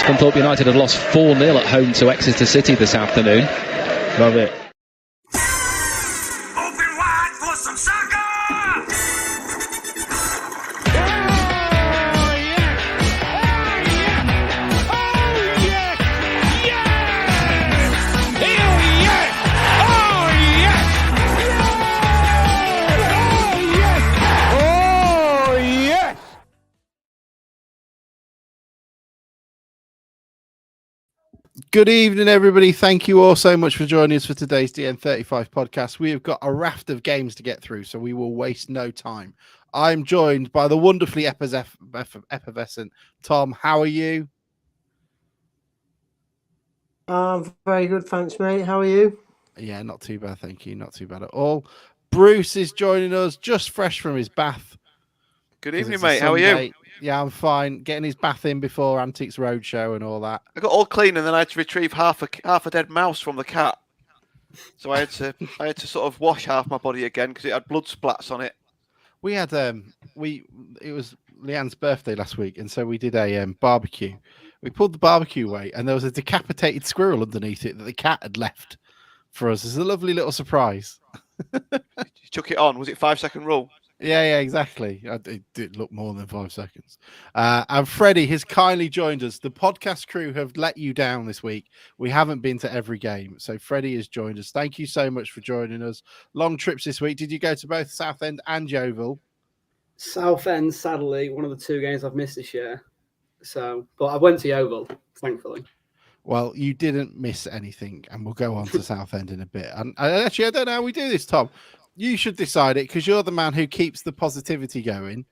Scunthorpe United have lost 4-0 at home to Exeter City this afternoon. Love it. Open wide for some soccer! Good evening, everybody. Thank you all so much for joining us for today's DN35 podcast. We have got a raft of games to get through, so we will waste no time. I'm joined by the wonderfully effervescent Tom. How are you? Very good, thanks, mate. How are you? Yeah, not too bad, thank you. Not too bad at all. Bruce is joining us, just fresh from his bath. Good evening, mate. How are you? Yeah, I'm fine. Getting his bath in before Antiques Roadshow and all that. I got all clean, and then I had to retrieve half a dead mouse from the cat. So I had to sort of wash half my body again because it had blood splats on it. We had it was Leanne's birthday last week, and so we did a barbecue. We pulled the barbecue away, and there was a decapitated squirrel underneath it that the cat had left for us. It's a lovely little surprise. You took it on. Was it 5-second rule? Yeah, exactly. It did look more than 5 seconds. And Freddie has kindly joined us. The podcast crew have let you down this week. We haven't been to every game, so Freddie has joined us. Thank you so much for joining us. Long trips this week. Did you go to both Southend and Yeovil? Southend, sadly, one of the two games I've missed this year. But I went to Yeovil, thankfully. Well, you didn't miss anything, and we'll go on to Southend in a bit. And actually, I don't know how we do this, Tom. You should decide it because you're the man who keeps the positivity going.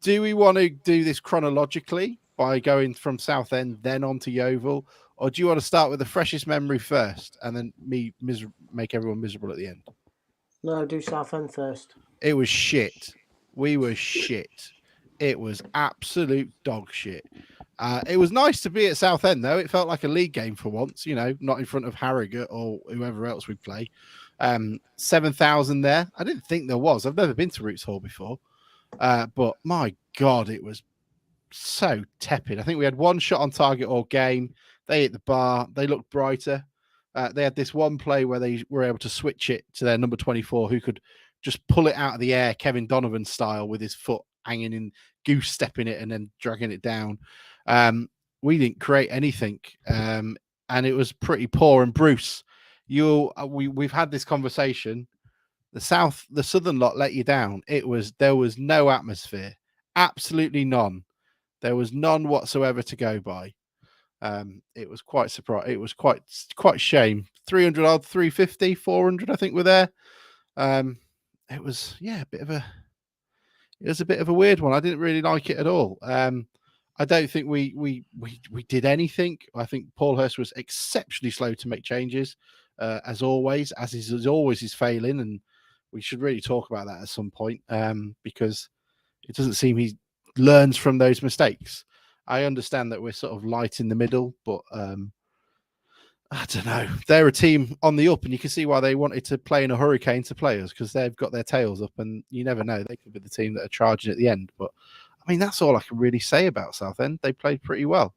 Do we want to do this chronologically by going from Southend then on to Yeovil, or do you want to start with the freshest memory first and then make everyone miserable at the end? No, do Southend first. It was shit. We were shit. It was absolute dog shit. It was nice to be at Southend, though. It felt like a league game for once, not in front of Harrogate or whoever else we play. 7,000 there. I didn't think there was. I've never been to Roots Hall before. But my God, it was so tepid. I think we had one shot on target all game. They hit the bar. They looked brighter. They had this one play where they were able to switch it to their number 24, who could just pull it out of the air, Kevin Donovan style, with his foot hanging in, goose stepping it and then dragging it down. We didn't create anything. And it was pretty poor. And Bruce, we've had this conversation. The Southern lot let you down. There was no atmosphere, absolutely none. There was none whatsoever to go by. It was quite surprising. It was quite shame. 300 odd, 350, 400, I think were there. It was a bit of a weird one. I didn't really like it at all. I don't think we did anything. I think Paul Hurst was exceptionally slow to make changes. As always, as always is failing, and we should really talk about that at some point because it doesn't seem he learns from those mistakes. I understand that we're sort of light in the middle, but I don't know. They're a team on the up, and you can see why they wanted to play in a hurricane to players because they've got their tails up, and you never know. They could be the team that are charging at the end. But I mean, that's all I can really say about Southend. They played pretty well.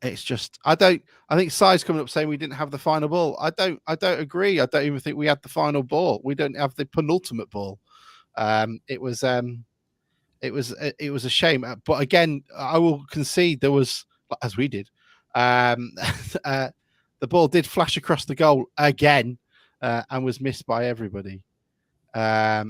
It's just I think Si's coming up saying we didn't have the final ball. I don't agree. I don't even think we had the final ball. We don't have the penultimate ball. It was a shame. But again, I will concede there was, as we did, the ball did flash across the goal again and was missed by everybody. But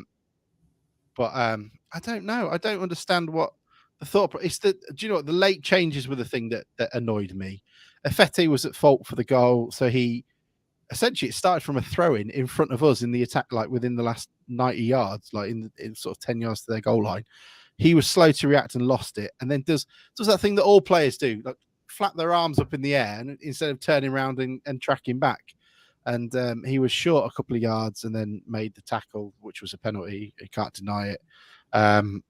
I don't know. I don't understand what the thought. Do you know what? The late changes were the thing that annoyed me. Effete was at fault for the goal, so he essentially it started from a throw in front of us in the attack, like within the last 90 yards, like in sort of 10 yards to their goal line. He was slow to react and lost it, and then does that thing that all players do, like flap their arms up in the air and instead of turning around and tracking back. And he was short a couple of yards and then made the tackle, which was a penalty. He can't deny it. And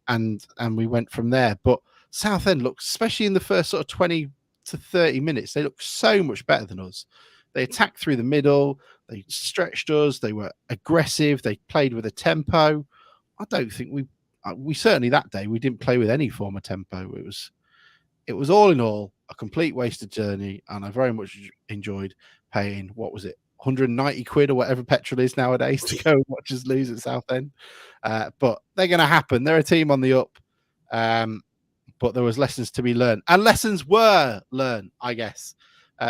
we went from there. But Southend looked, especially in the first sort of 20 to 30 minutes, they looked so much better than us. They attacked through the middle. They stretched us. They were aggressive. They played with a tempo. I don't think we certainly that day, we didn't play with any form of tempo. it was all in all a complete wasted journey, and I very much enjoyed paying, what was it, 190 quid or whatever petrol is nowadays to go and watch us lose at Southend. But they're going to happen. They're a team on the up. But there was lessons to be learned, and lessons were learned, I guess.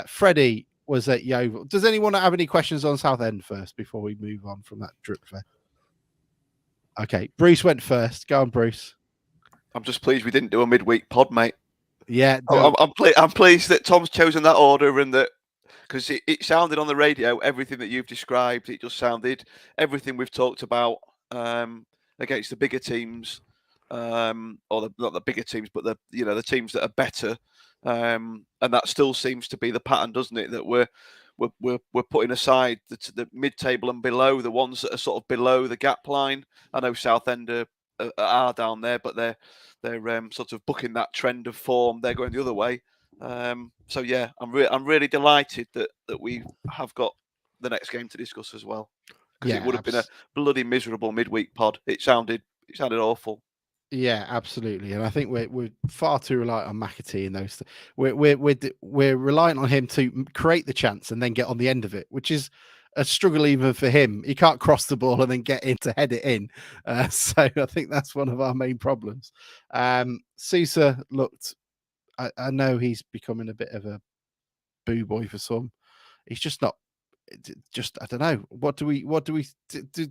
Freddie was at Yeovil. Does anyone have any questions on Southend first before we move on from that drip fair? Okay, Bruce went first. Go on, Bruce. I'm just pleased we didn't do a midweek pod, mate. Yeah, I'm pleased that Tom's chosen that order, and that because it sounded on the radio, everything that you've described, it just sounded everything we've talked about against the bigger teams, or not the bigger teams, but the teams that are better, and that still seems to be the pattern, doesn't it? That we're putting aside the mid-table and below, the ones that are sort of below the gap line. I know Southend are down there, but they're sort of booking that trend of form. They're going the other way. So yeah, I'm really delighted that we have got the next game to discuss as well, because it would have been a bloody miserable midweek pod. It sounded awful. Yeah, absolutely, and I think we're far too reliant on McAtee in those. We're reliant on him to create the chance and then get on the end of it, which is a struggle even for him. He can't cross the ball and then get in to head it in. So I think that's one of our main problems. Sousa looked. I know he's becoming a bit of a boo boy for some. He's just not. Just I don't know. What do we do?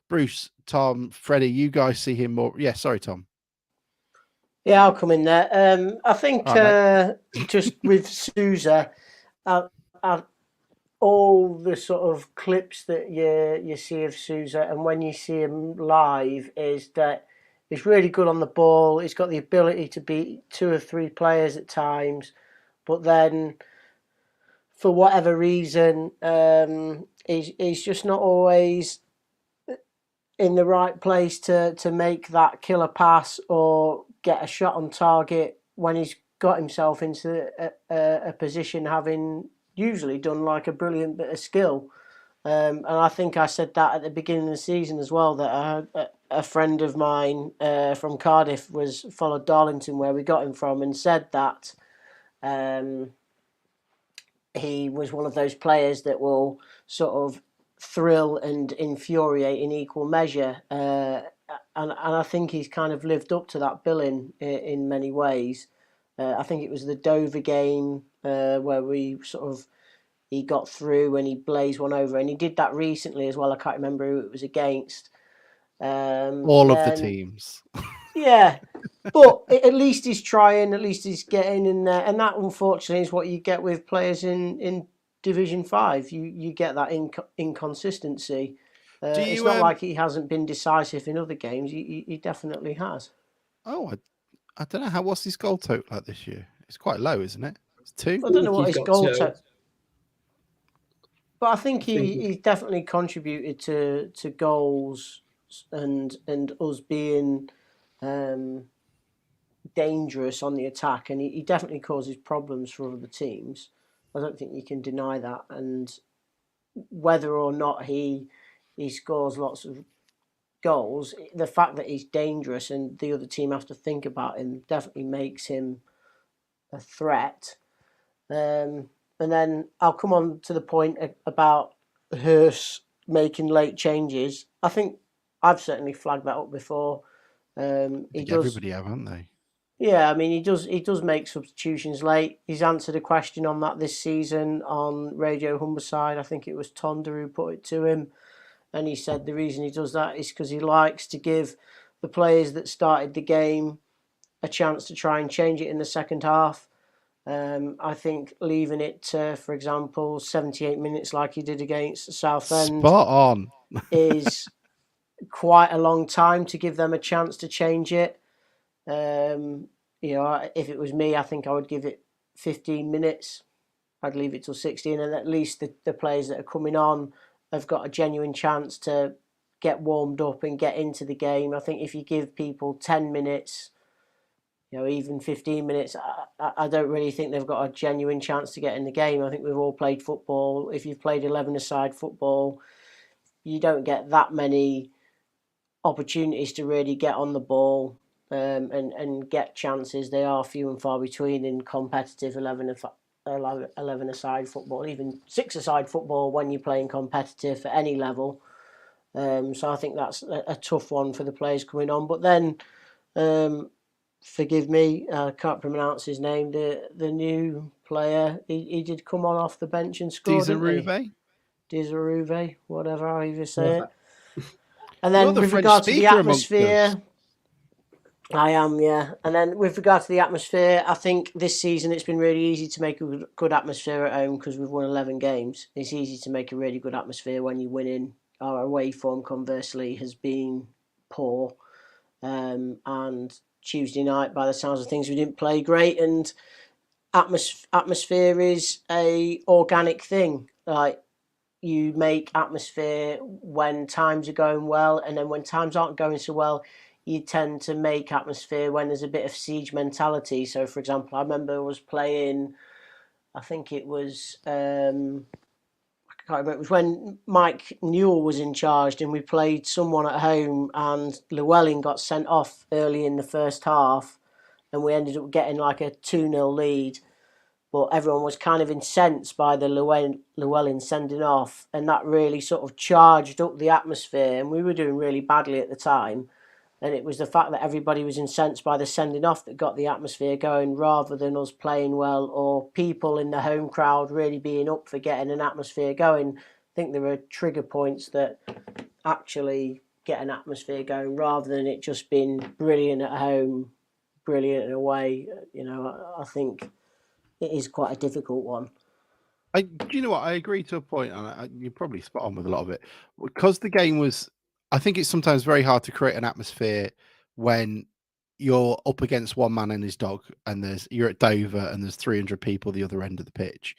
Bruce, Tom, Freddie, you guys see him more. Yeah, sorry, Tom. Yeah, I'll come in there. I think just with Sousa, all the sort of clips that you see of Sousa, and when you see him live, is that he's really good on the ball. He's got the ability to beat 2 or 3 players at times, but then for whatever reason, he's just not always in the right place to make that killer pass or get a shot on target when he's got himself into a position having usually done like a brilliant bit of skill. And I think I said that at the beginning of the season as well, that a friend of mine from Cardiff followed Darlington, where we got him from, and said that he was one of those players that will sort of thrill and infuriate in equal measure. And I think he's kind of lived up to that billing in many ways. I think it was the Dover game where he got through and he blazed one over, and he did that recently as well. I can't remember who it was against. All of the teams. Yeah, but at least he's trying. At least he's getting in there, and that unfortunately is what you get with players in Division 5. You get that inconsistency. It's not like he hasn't been decisive in other games. He definitely has. Oh, I don't know what's his goal total like this year. It's quite low, isn't it? It's 2. I don't know what his goal total. But I think he definitely contributed to goals and us being dangerous on the attack, and he definitely causes problems for other teams. I don't think you can deny that. And whether or not he scores lots of goals, the fact that he's dangerous and the other team have to think about him definitely makes him a threat. And then I'll come on to the point about Hurst making late changes. I think I've certainly flagged that up before. Everybody have, haven't they? Yeah, I mean, he does make substitutions late. He's answered a question on that this season on Radio Humberside. I think it was Tonda who put it to him, and he said the reason he does that is because he likes to give the players that started the game a chance to try and change it in the second half. I think leaving it to, for example, 78 minutes like he did against Southend, spot on, is quite a long time to give them a chance to change it. If it was me, I think I would give it 15 minutes. I'd leave it till 16, and at least the players that are coming on have got a genuine chance to get warmed up and get into the game. I think if you give people 10 minutes, even 15 minutes, I don't really think they've got a genuine chance to get in the game. I think we've all played football. If you've played 11-a-side football, you don't get that many opportunities to really get on the ball. and get chances. They are few and far between in competitive 11-a-side football, even 6-a-side football when you're playing competitive at any level. So I think that's a tough one for the players coming on. But then, forgive me, I can't pronounce his name. The new player, he did come on off the bench and score, didn't he? Dizaruve, whatever I even say it. And then with regard to the atmosphere, I am, yeah. And then with regard to the atmosphere, I think this season it's been really easy to make a good atmosphere at home because we've won 11 games. It's easy to make a really good atmosphere when you're winning. Our away form, conversely, has been poor. And Tuesday night, by the sounds of things, we didn't play great. And atmosphere is a organic thing. Like, you make atmosphere when times are going well, and then when times aren't going so well, you tend to make atmosphere when there's a bit of siege mentality. So, for example, I remember I was playing, I think it was, I can't remember, it was when Mike Newell was in charge, and we played someone at home, and Llewellyn got sent off early in the first half, and we ended up getting like a 2-0 lead. But everyone was kind of incensed by the Llewellyn sending off, and that really sort of charged up the atmosphere. And we were doing really badly at the time, and it was the fact that everybody was incensed by the sending off that got the atmosphere going, rather than us playing well or people in the home crowd really being up for getting an atmosphere going. I think there were trigger points that actually get an atmosphere going, rather than it just being brilliant at home, brilliant away. I think it is quite a difficult one. You know what? I agree to a point, and you're probably spot on with a lot of it. Because the game was, I think it's sometimes very hard to create an atmosphere when you're up against one man and his dog, and you're at Dover and there's 300 people the other end of the pitch.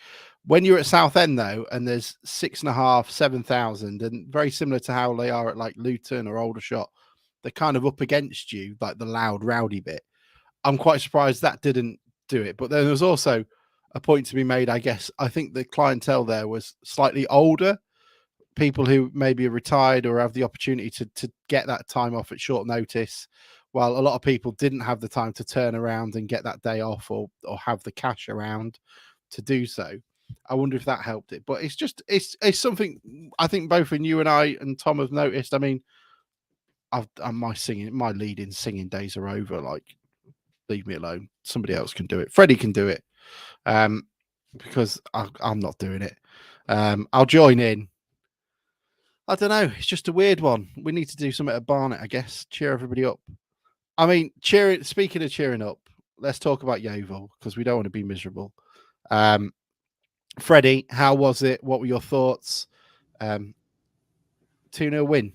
When you're at Southend, though, and there's 6,500, 7,000, and very similar to how they are at like Luton or Aldershot, they're kind of up against you, like the loud, rowdy bit. I'm quite surprised that didn't do it. But then there was also a point to be made, I guess. I think the clientele there was slightly older, people who maybe are retired or have the opportunity to get that time off at short notice, while a lot of people didn't have the time to turn around and get that day off or have the cash around to do so. I wonder if that helped it. But it's something I think both in you and I and Tom have noticed. I mean, my leading singing days are over. Like, leave me alone. Somebody else can do it. Freddie can do it. Because I'm not doing it. I'll join in. I don't know. It's just a weird one. We need to do something at Barnet, I guess. Cheer everybody up. I mean, speaking of cheering up, let's talk about Yeovil, because we don't want to be miserable. Freddie, how was it? What were your thoughts? 2-0 win.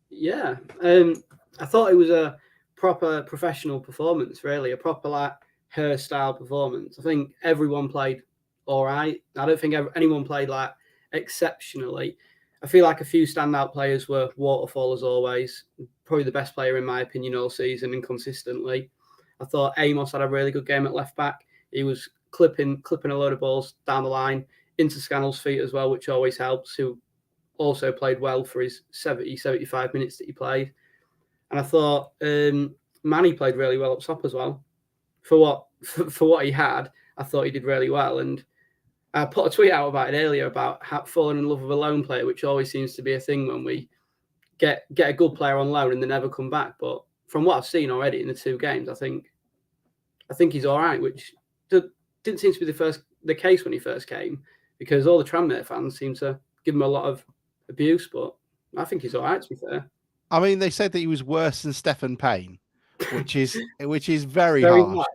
Yeah. I thought it was a proper professional performance, really. A proper, like, her style performance. I think everyone played all right. I don't think anyone played like exceptionally. I feel like a few standout players were Waterfall, as always. Probably the best player in my opinion all season, and consistently. I thought Amos had a really good game at left back. He was clipping a load of balls down the line into Scannell's feet as well, which always helps, who also played well for his 75 minutes that he played. And I thought Manny played really well up top as well. For what he had, I thought he did really well. And I put a tweet out about it earlier about falling in love with a loan player, which always seems to be a thing when we get a good player on loan and they never come back. But from what I've seen already in the 2 games, I think he's all right, which didn't seem to be the case when he first came, because all the Tranmere fans seem to give him a lot of abuse. But I think he's all right, to be fair. I mean, they said that he was worse than Stephen Payne, which is very harsh.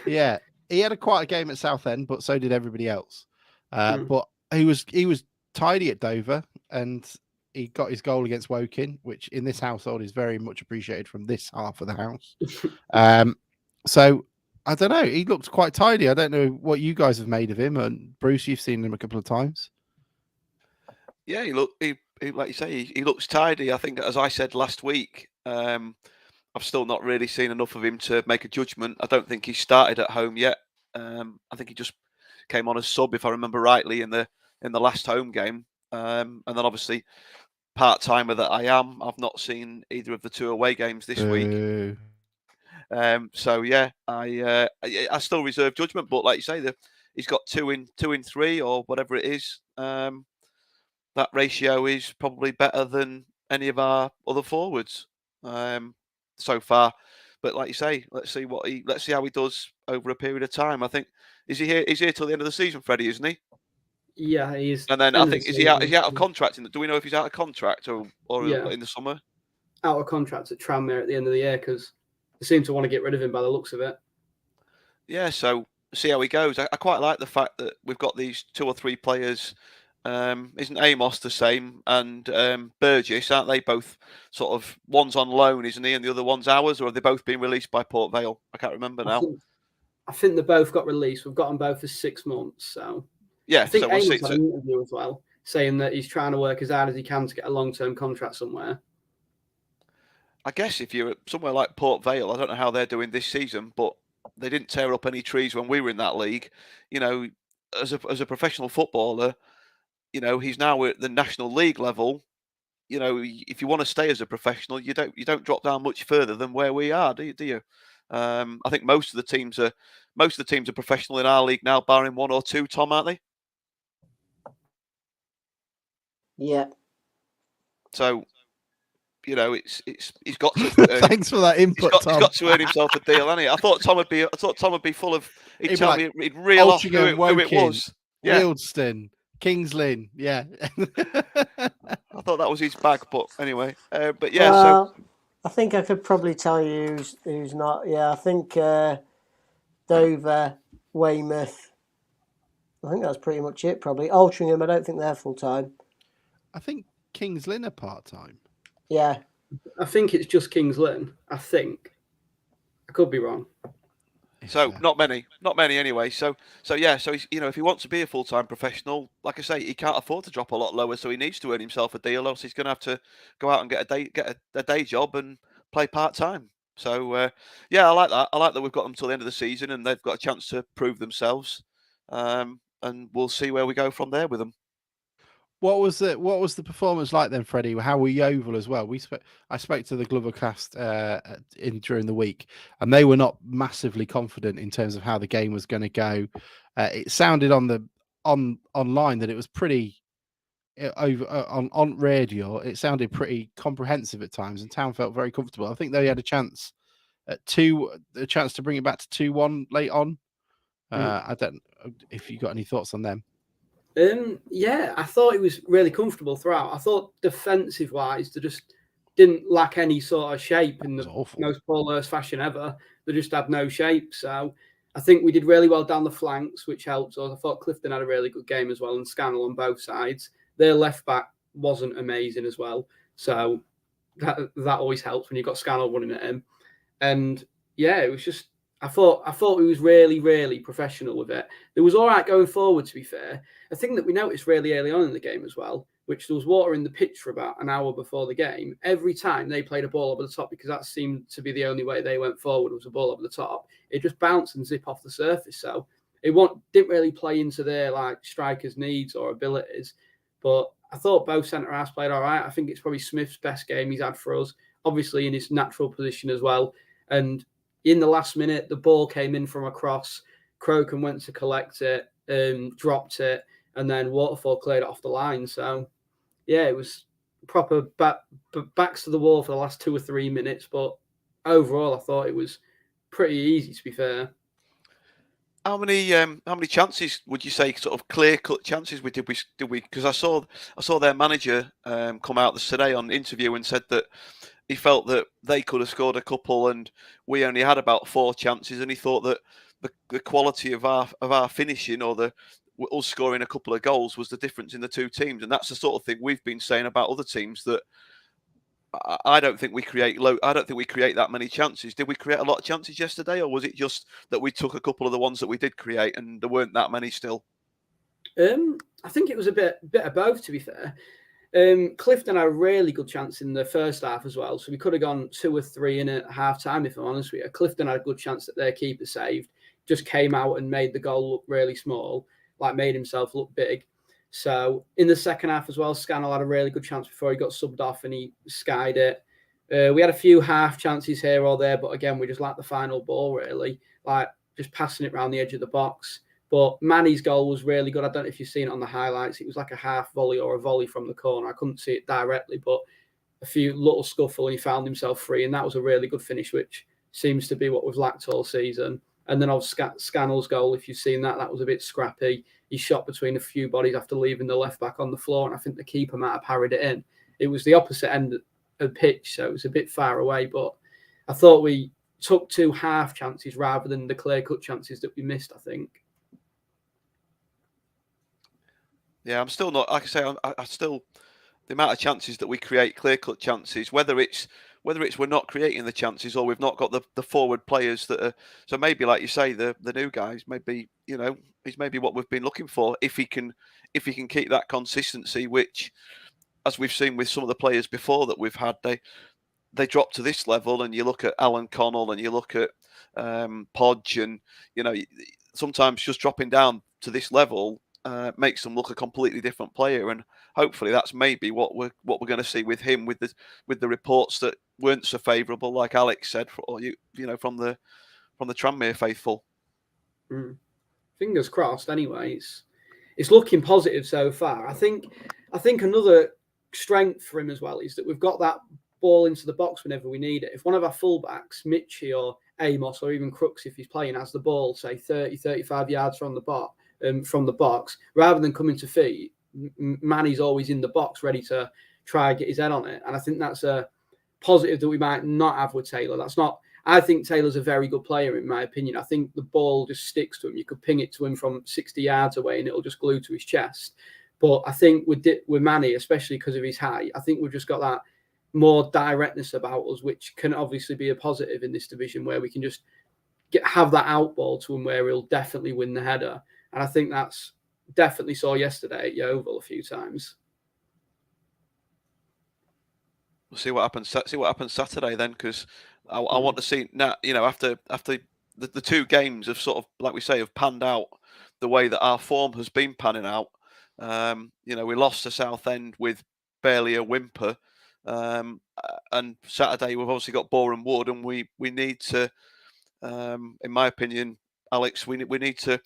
Yeah, he had quite a game at Southend, but so did everybody else. But he was tidy at Dover, and he got his goal against Woking, which in this household is very much appreciated from this half of the house. So I don't know. He looked quite tidy. I don't know what you guys have made of him. And Bruce, you've seen him a couple of times. Yeah, he like you say, he looks tidy. I think, as I said last week, I've still not really seen enough of him to make a judgment. I don't think he started at home yet. I think he just came on as sub, if I remember rightly, in the last home game. And then obviously, part-timer that I am, I've not seen either of the 2 away games this week. So yeah, I still reserve judgment, but like you say, he's got 2 in 3 or whatever it is. That ratio is probably better than any of our other forwards so far. But like you say, let's see how he does over a period of time. I think is he here? He's here till the end of the season, Freddie, isn't he? Yeah, he's. And then I end of think the is he out? Is he season. out of contract? Do we know if he's out of contract or Yeah. in the summer? Out of contract at Tranmere at the end of the year because they seem to want to get rid of him by the looks of it. Yeah, so see how he goes. I quite like the fact that we've got these 2 or 3 players. Isn't Amos the same? And Burgess, aren't they both sort of, one's on loan, isn't he? And the other one's ours, or have they both been released by Port Vale? I can't remember now. I think they both got released. We've got them both for 6 months. So yeah, I think so we'll Amos see. had an interview as well, saying that he's trying to work as hard as he can to get a long-term contract somewhere. I guess if you're somewhere like Port Vale, I don't know how they're doing this season, but they didn't tear up any trees when we were in that league. You know, as a professional footballer, you know, he's now at the National League level. You know, if you want to stay as a professional, you don't drop down much further than where we are, do you? I think most of the teams are professional in our league now, barring 1 or 2. Tom, aren't they? Yeah. So, you know, he's got to. Thanks for that input, Tom. He's got to earn himself a deal, hasn't he? I thought Tom would be full of. He'd tell me, he'd reel off who it was. Yeah. Wealdstone, Kings Lynn, yeah. I thought that was his bag, but anyway. But yeah, so I think I could probably tell you who's not. Yeah, I think Dover, Weymouth. I think that's pretty much it. Probably Altrincham. I don't think they're full time. I think Kings Lynn are part time. Yeah, I think it's just Kings Lynn. I think I could be wrong. So not many anyway. So he's, you know, if he wants to be a full-time professional, like I say, he can't afford to drop a lot lower, so he needs to earn himself a deal, else he's going to have to go out and get a day job and play part-time. So yeah, I like that. I like that we've got them till the end of the season and they've got a chance to prove themselves. And we'll see where we go from there with them. What was the performance like then, Freddie? How were Yeovil as well? I spoke to the Glovercast during the week, and they were not massively confident in terms of how the game was going to go. It sounded online that it was pretty on radio. It sounded pretty comprehensive at times, and Town felt very comfortable. I think they had a chance to bring it back to 2-1 late on. I don't know if you got any thoughts on them. Yeah, I thought it was really comfortable throughout. I thought defensive wise, they just didn't lack any sort of shape in the most Paul fashion ever. They just had no shape. So I think we did really well down the flanks, which helped us. I thought Clifton had a really good game as well, and Scannell on both sides. Their left back wasn't amazing as well. So that always helps when you've got Scannell running at him. And yeah, it was just I thought he was really, really professional with it. It was all right going forward, to be fair. A thing that we noticed really early on in the game as well, which there was water in the pitch for about an hour before the game. Every time they played a ball over the top, because that seemed to be the only way they went forward was a ball over the top, it just bounced and zip off the surface. So it didn't really play into their like strikers' needs or abilities. But I thought both centre halves played all right. I think it's probably Smith's best game he's had for us, obviously in his natural position as well. And in the last minute, the ball came in from a cross. Crocombe went to collect it, dropped it, and then Waterfall cleared it off the line. So, yeah, it was proper backs to the wall for the last 2 or 3 minutes. But overall, I thought it was pretty easy, to be fair. How many chances would you say, sort of clear-cut chances did we? Because I saw their manager come out today on interview and said that he felt that they could have scored a couple and we only had about 4 chances, and he thought that the quality of our finishing or us scoring a couple of goals was the difference in the two teams, and that's the sort of thing we've been saying about other teams that I don't think we create that many chances. Did we create a lot of chances yesterday, or was it just that we took a couple of the ones that we did create and there weren't that many still? I think it was a bit of both, to be fair. Clifton had a really good chance in the first half as well, so we could have gone 2 or 3 in at half time, if I'm honest with you. Clifton had a good chance that their keeper saved, just came out and made the goal look really small, like made himself look big. So in the second half as well, Scannell had a really good chance before he got subbed off and he skied it. We had a few half chances here or there, but again, we just lacked the final ball, really, like just passing it around the edge of the box. But Manny's goal was really good. I don't know if you've seen it on the highlights. It was like a half volley or a volley from the corner. I couldn't see it directly, but a few little scuffle and he found himself free. And that was a really good finish, which seems to be what we've lacked all season. And then Scannell's goal, if you've seen that, that was a bit scrappy. He shot between a few bodies after leaving the left back on the floor. And I think the keeper might have parried it in. It was the opposite end of the pitch, so it was a bit far away. But I thought we took 2 half chances rather than the clear-cut chances that we missed, I think. Yeah, I'm still not. Like I say, I still the amount of chances that we create, clear-cut chances, whether it's we're not creating the chances or we've not got the forward players that are. So maybe, like you say, the new guys, maybe he's maybe what we've been looking for. If he can keep that consistency, which, as we've seen with some of the players before that we've had, they drop to this level, and you look at Alan Connell and you look at Podge, and sometimes just dropping down to this level makes them look a completely different player, and hopefully that's maybe what we're going to see with him, with the reports that weren't so favourable, like Alex said, from the Tranmere faithful. Fingers crossed. Anyway, it's looking positive so far. I think another strength for him as well is that we've got that ball into the box whenever we need it. If one of our fullbacks, Mitchie or Amos or even Crooks, if he's playing, has the ball, say 30, 35 yards from the box, rather than coming to feet, Manny's always in the box ready to try and get his head on it. And I think that's a positive that we might not have with Taylor. I think Taylor's a very good player, in my opinion. I think the ball just sticks to him. You could ping it to him from 60 yards away and it'll just glue to his chest. But I think with Manny, especially because of his height, I think we've just got that more directness about us, which can obviously be a positive in this division, where we can just have that out ball to him where he'll definitely win the header. And I think that's definitely saw yesterday at Yeovil a few times. We'll see what happens. See what happens Saturday then, because I want to see now. After the 2 games have sort of, like we say, have panned out the way that our form has been panning out. We lost to Southend with barely a whimper, and Saturday we've obviously got Boreham Wood, and we need to, in my opinion, Alex, we need to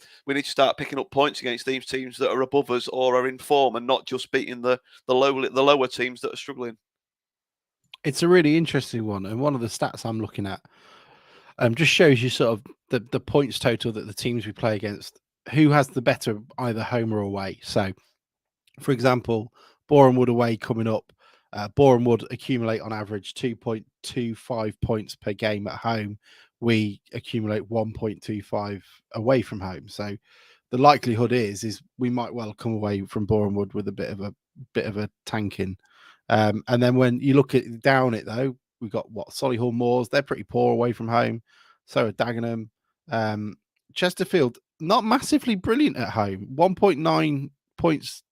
start picking up points against these teams that are above us or are in form, and not just beating the lower teams that are struggling. It's a really interesting one, and one of the stats I'm looking at just shows you sort of the points total that the teams we play against, who has the better either home or away. So, for example, Boreham Wood away coming up, Boreham Wood accumulate on average 2.25 points per game at home. We accumulate 1.25 away from home. So the likelihood is we might well come away from Boreham Wood with a bit of a tanking. And then when you look at down it though, we've got Solihull Moors, they're pretty poor away from home. So are Dagenham. Chesterfield, not massively brilliant at home, 1.9 points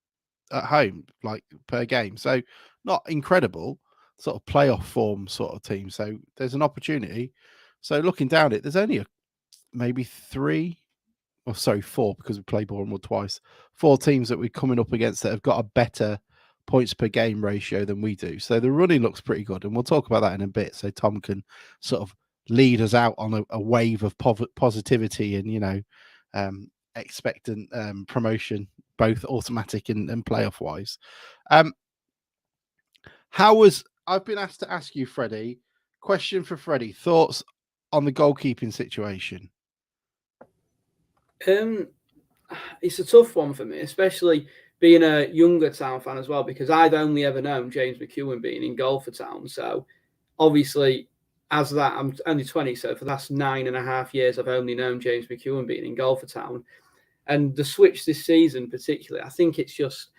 at home, like per game. So not incredible, sort of playoff form sort of team. So there's an opportunity. So looking down it, there's only maybe 4, because we played Boreham Wood twice. 4 teams that we're coming up against that have got a better points per game ratio than we do. So the running looks pretty good, and we'll talk about that in a bit. So Tom can sort of lead us out on a wave of positivity and expectant promotion, both automatic and playoff wise. I've been asked to ask you, Freddie, question for Freddie, thoughts on the goalkeeping situation? It's a tough one for me, especially being a younger Town fan as well, because I've only ever known James McEwen being in goal for Town. So obviously, as that, I'm only 20, so for the last 9.5 years, I've only known James McEwen being in goal for Town. And the switch this season, particularly, I think it's just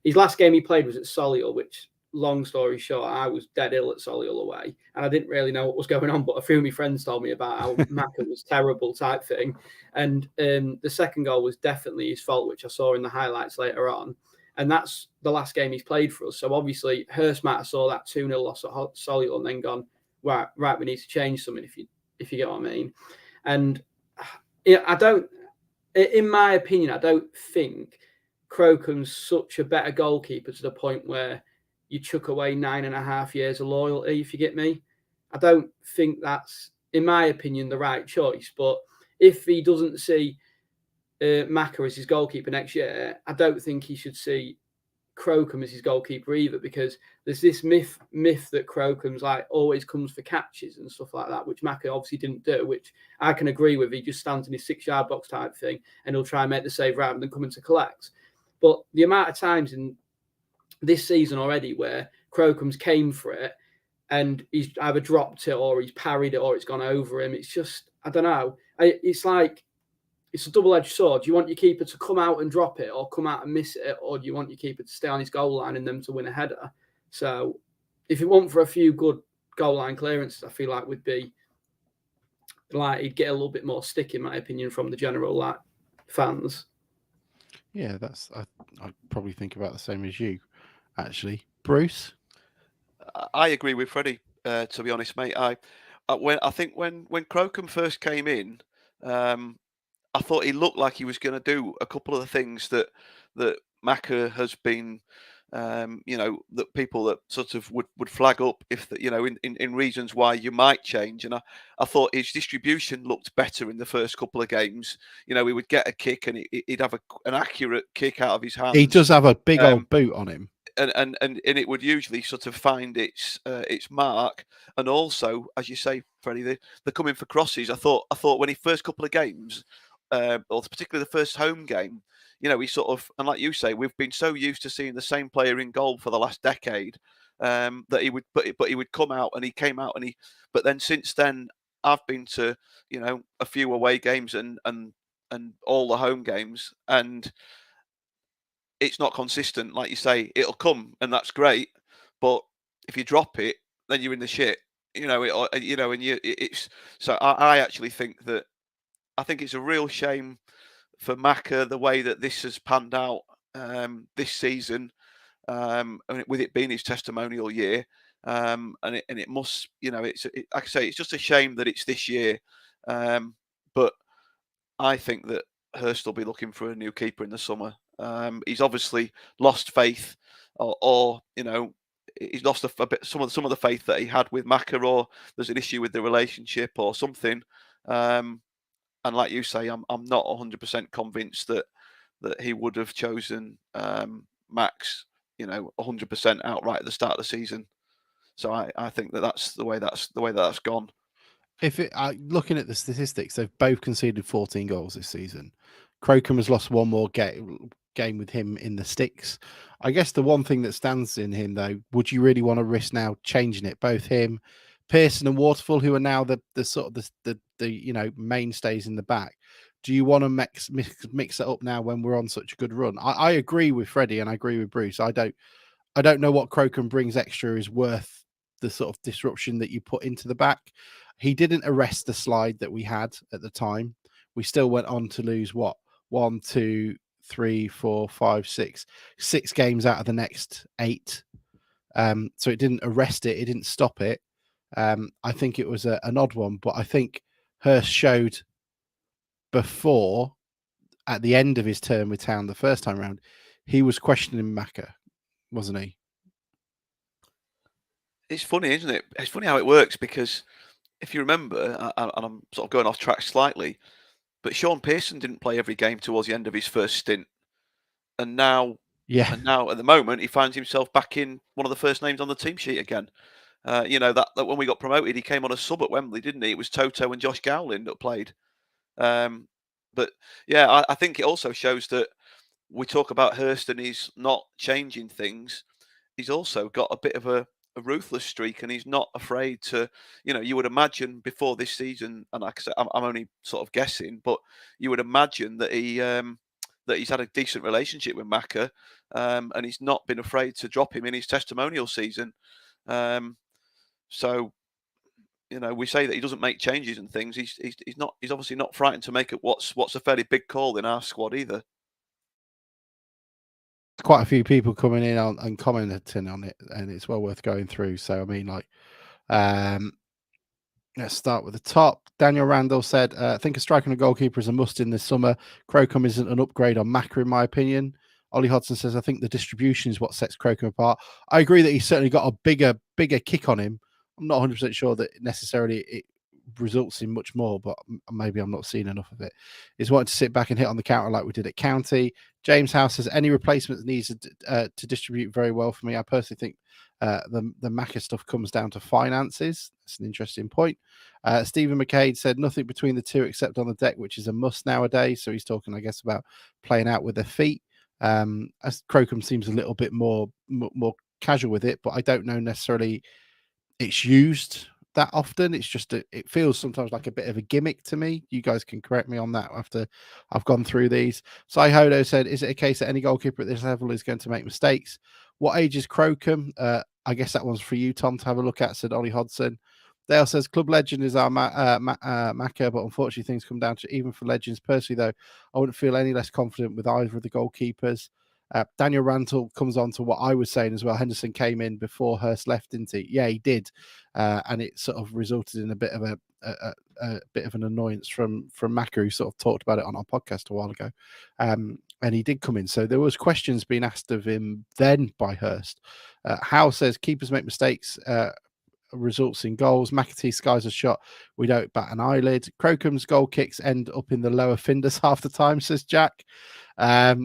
his last game he played was at Solihull, which, long story short, I was dead ill at Solihull away, and I didn't really know what was going on, but a few of my friends told me about how Macca was terrible type thing. And the second goal was definitely his fault, which I saw in the highlights later on. And that's the last game he's played for us. So obviously Hurst might have saw that 2-0 loss at Solihull and then gone, right, we need to change something, if you get what I mean. And in my opinion, I don't think Crocom's such a better goalkeeper to the point where you chuck away 9.5 years of loyalty, if you get me. I don't think that's, in my opinion, the right choice. But if he doesn't see Maka as his goalkeeper next year, I don't think he should see Crocombe as his goalkeeper either, because there's this myth that Crocombe's like always comes for catches and stuff like that, which Maka obviously didn't do, which I can agree with. He just stands in his 6-yard box type thing and he'll try and make the save rather than coming to collect. But the amount of times in this season already where Crocombe's came for it and he's either dropped it or he's parried it or it's gone over him, it's just, I don't know. It's like, it's a double-edged sword. Do you want your keeper to come out and drop it or come out and miss it, or do you want your keeper to stay on his goal line and them to win a header? So if it weren't for a few good goal line clearances, I feel like we'd be like, he'd get a little bit more stick, in my opinion, from the general like fans. Yeah, I probably think about the same as you, actually. Bruce? I agree with Freddie, to be honest, mate. I think when Crocombe first came in, I thought he looked like he was going to do a couple of the things that Maka has been, that people that sort of would flag up if in reasons why you might change. And I thought his distribution looked better in the first couple of games. He would get a kick and he'd have an accurate kick out of his hands. He does have a big old boot on him. And it would usually sort of find its mark, and also, as you say, Freddie, they're coming for crosses. I thought when he first couple of games, or particularly the first home game, he sort of, and like you say, we've been so used to seeing the same player in goal for the last decade, that he would, but he would come out, and he came out, but then since then, I've been to a few away games and all the home games, and it's not consistent. Like you say, it'll come and that's great, but if you drop it, then you're in the shit. It's so. I actually think that it's a real shame for Maka the way that this has panned out this season, with it being his testimonial year, and it must, like I say, it's just a shame that it's this year, but I think that Hurst will be looking for a new keeper in the summer. He's obviously lost faith, or he's lost a bit some of the faith that he had with Maka, or there's an issue with the relationship or something. And like you say, I'm not 100% convinced that he would have chosen Max, 100% outright at the start of the season. So I think that's the way that's gone. Looking at the statistics, they've both conceded 14 goals this season. Crocombe has lost one more game with him in the sticks. I guess the one thing that stands in him, though, would you really want to risk now changing it? Both him, Pearson, and Waterfall, who are now the sort of the mainstays in the back. Do you want to mix it up now when we're on such a good run? I agree with Freddie and I agree with Bruce. I don't know what Crocombe brings extra is worth the sort of disruption that you put into the back. He didn't arrest the slide that we had at the time. We still went on to lose 1, 2, 3, 4, 5, 6 games out of the next 8. So it didn't arrest it. It didn't stop it. I think it was an odd one, but I think Hurst showed before, at the end of his term with Town the first time around, he was questioning Maka, wasn't he? It's funny, isn't it? It's funny how it works, because if you remember, and I'm sort of going off track slightly, but Sean Pearson didn't play every game towards the end of his first stint, and now at the moment he finds himself back in one of the first names on the team sheet again. That when we got promoted, he came on a sub at Wembley, didn't he? It was Toto and Josh Gowling that played. But yeah, I think it also shows that we talk about Hurst and he's not changing things. He's also got a bit of a ruthless streak, and he's not afraid to, you would imagine before this season, and like I said, I'm only sort of guessing, but you would imagine that he's had a decent relationship with Maka, and he's not been afraid to drop him in his testimonial season. So, we say that he doesn't make changes and things. He's obviously not frightened to make it what's a fairly big call in our squad either. Quite a few people coming in and commenting on it, and it's well worth going through. So I mean, let's start with the top. Daniel Randall said, I think a striker and a goalkeeper is a must in this summer. Crocombe isn't an upgrade on Maka, in my opinion. Ollie Hodson says, I think the distribution is what sets Crocombe apart. I agree that he's certainly got a bigger kick on him. I'm not 100% sure that necessarily it results in much more, but maybe I'm not seeing enough of it. Is wanting to sit back and hit on the counter like we did at County. James House says any replacements needs to distribute very well for me. I personally think the Macca stuff comes down to finances. That's an interesting point. Stephen McCade said nothing between the two except on the deck, which is a must nowadays. So he's talking, I guess, about playing out with their feet. As Crocombe seems a little bit more casual with it, but I don't know necessarily it's used that often. It's just it feels sometimes like a bit of a gimmick to me. You guys can correct me on that after I've gone through these. Sai Hodo said, is it a case that any goalkeeper at this level is going to make mistakes? What age is Crocombe? I guess that one's for you, Tom, to have a look at, said Ollie Hodson. Dale says club legend is our Macca, but unfortunately things come down to even for legends. Personally, though, I wouldn't feel any less confident with either of the goalkeepers. Daniel Rantle comes on to what I was saying as well. Henderson came in before Hurst left, didn't he? Yeah, he did, and it sort of resulted in a bit of a bit of an annoyance from Macca, who sort of talked about it on our podcast a while ago. And he did come in, so there was questions being asked of him then by Hurst. Howe says keepers make mistakes. Results in goals. McAtee skies a shot. We don't bat an eyelid. Crocombe's goal kicks end up in the lower finders half the time, says Jack. I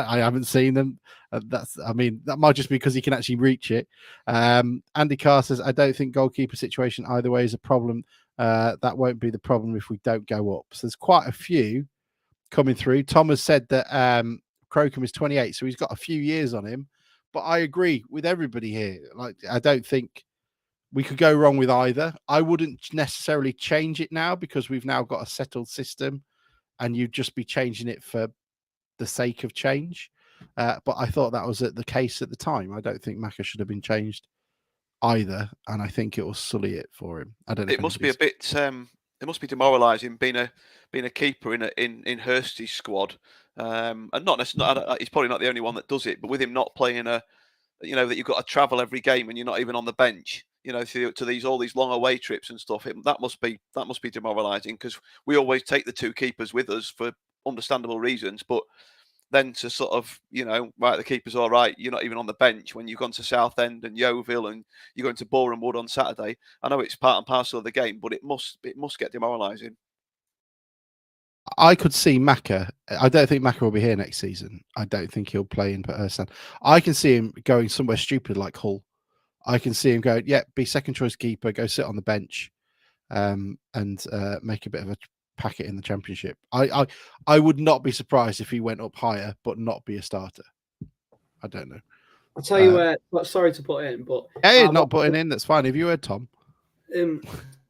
haven't seen them. That might just be because he can actually reach it. Andy Carr says, I don't think goalkeeper situation either way is a problem. That won't be the problem if we don't go up. So there's quite a few coming through. Tom has said that Crocombe is 28, so he's got a few years on him. But I agree with everybody here. Like, I don't think we could go wrong with either. I wouldn't necessarily change it now because we've now got a settled system, and you'd just be changing it for the sake of change. But I thought that was the case at the time. I don't think Macca should have been changed either, and I think it will sully it for him. I don't know. It must be a bit. It must be demoralising being a keeper in Hurst's squad, and not necessarily. He's probably not the only one that does it, but with him not playing that you've got to travel every game and you're not even on the bench. To all these long away trips and stuff. That must be demoralising because we always take the two keepers with us for understandable reasons, but then to sort of, right, the keeper's all right, you're not even on the bench when you've gone to Southend and Yeovil and you're going to Boreham Wood on Saturday. I know it's part and parcel of the game, but it must get demoralising. I could see Macca. I don't think Macca will be here next season. I don't think he'll play in Hurst. I can see him going somewhere stupid like Hull. I can see him going, be second choice keeper, go sit on the bench, and make a bit of a packet in the Championship. I would not be surprised if he went up higher, but not be a starter. I don't know. I'll tell you where. Sorry to put in, but not putting in. That's fine. Have you heard Tom?